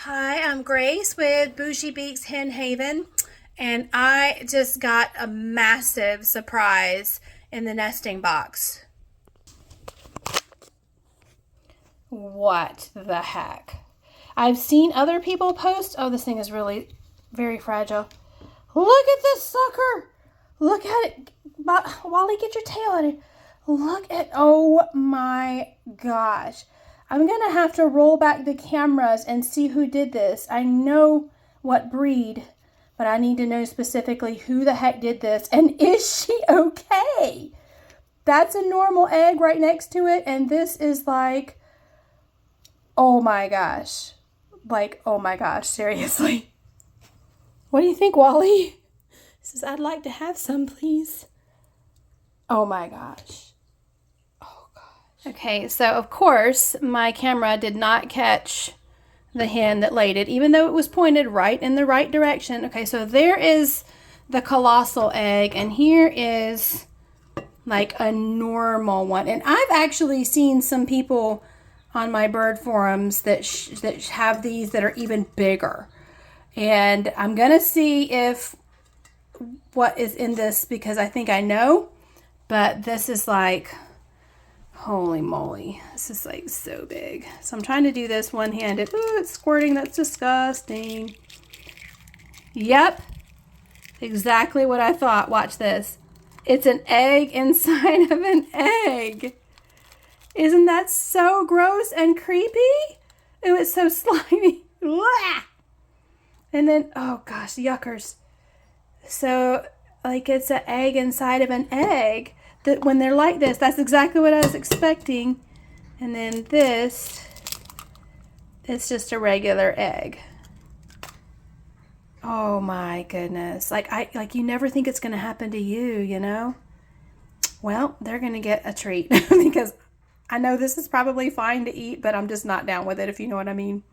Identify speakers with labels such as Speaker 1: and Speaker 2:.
Speaker 1: Hi, I'm Grace with boujeebeaks.henhaven, and I just got a massive surprise in the nesting box. What the heck? I've seen other people post. Oh, this thing is really very fragile. Look at this sucker. Look at it. Wally, get your tail on it. Look at, oh my gosh. I'm going to have to roll back the cameras and see who did this. I know what breed, but I need to know specifically who the heck did this. And is she okay? That's a normal egg right next to it. And this is like, oh my gosh. Like, oh my gosh, seriously. What do you think, Wally? He says, I'd like to have some, please. Oh my gosh. Oh gosh. Okay, so of course my camera did not catch the hen that laid it, even though it was pointed right in the right direction. Okay, so there is the colossal egg, and here is like a normal one. And I've actually seen some people on my bird forums that have these that are even bigger. And I'm gonna see if what is in this, because I think I know, but this is like, holy moly, this is like so big. So I'm trying to do this one-handed. Ooh, it's squirting. That's disgusting. Yep, exactly what I thought. Watch this. It's an egg inside of an egg. Isn't that so gross and creepy? Ooh, it's so slimy. And then, oh gosh, yuckers. So, like, it's an egg inside of an egg. That when they're like this, that's exactly what I was expecting. And then this, it's just a regular egg. Oh my goodness. Like you never think it's going to happen to you, you know? Well, they're going to get a treat because I know this is probably fine to eat, but I'm just not down with it, if you know what I mean.